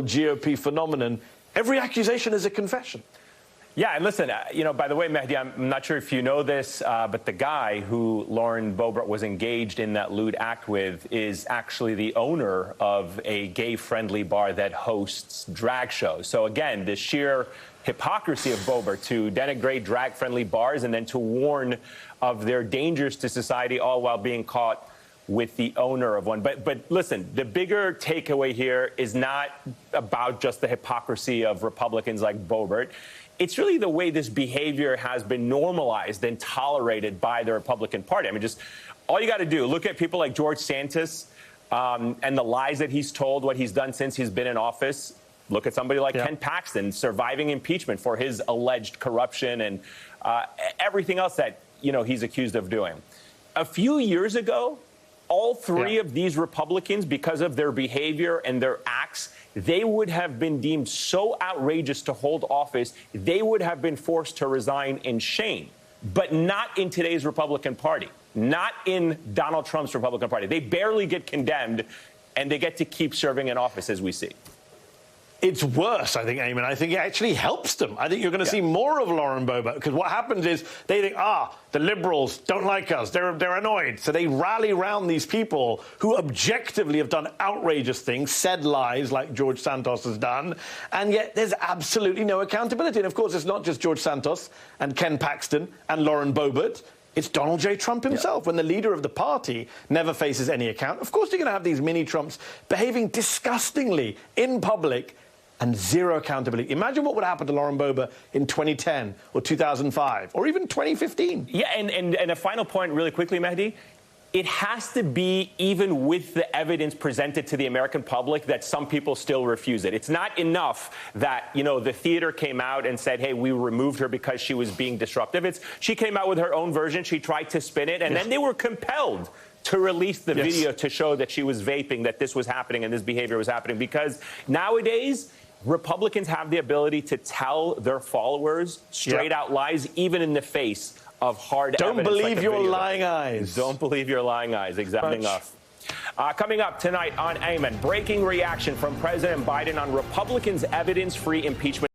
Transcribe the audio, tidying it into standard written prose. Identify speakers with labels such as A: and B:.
A: GOP phenomenon. Every accusation is a confession.
B: Yeah, and listen, by the way, Mehdi, I'm not sure if you know this, but the guy who Lauren Boebert was engaged in that lewd act with is actually the owner of a gay-friendly bar that hosts drag shows. So again, the sheer hypocrisy of Boebert to denigrate drag-friendly bars and then to warn of their dangers to society, all while being caught with the owner of one. But listen, the bigger takeaway here is not about just the hypocrisy of Republicans like Boebert. It's really the way this behavior has been normalized and tolerated by the Republican Party. I mean, just all you got to do, look at people like George Santos and the lies that he's told, what he's done since he's been in office. Look at somebody like Ken Paxton surviving impeachment for his alleged corruption and everything else that, he's accused of doing. A few years ago, all three of these Republicans, because of their behavior and their acts, they would have been deemed so outrageous to hold office, they would have been forced to resign in shame. But not in today's Republican Party, not in Donald Trump's Republican Party. They barely get condemned, and they get to keep serving in office, as we see.
A: It's worse, I think, Eamon. I think it actually helps them. I think you're going to see more of Lauren Boebert, because what happens is they think, the liberals don't like us. They're annoyed. So they rally around these people who objectively have done outrageous things, said lies like George Santos has done, and yet there's absolutely no accountability. And, of course, it's not just George Santos and Ken Paxton and Lauren Boebert. It's Donald J. Trump himself. When the leader of the party never faces any account, of course you're going to have these mini-Trumps behaving disgustingly in public and zero accountability. Imagine what would happen to Lauren Boebert in 2010 or 2005 or even 2015.
B: Yeah, and a final point really quickly, Mehdi. It has to be, even with the evidence presented to the American public, that some people still refuse it. It's not enough that, the theater came out and said, hey, we removed her because she was being disruptive. She came out with her own version. She tried to spin it, and then they were compelled to release the video to show that she was vaping, that this was happening and this behavior was happening. Because nowadays, Republicans have the ability to tell their followers straight out lies, even in the face of hard evidence.
A: Don't believe your lying eyes.
B: Don't believe your lying eyes. Exactly enough. Coming up tonight on Eamon, breaking reaction from President Biden on Republicans' evidence-free impeachment.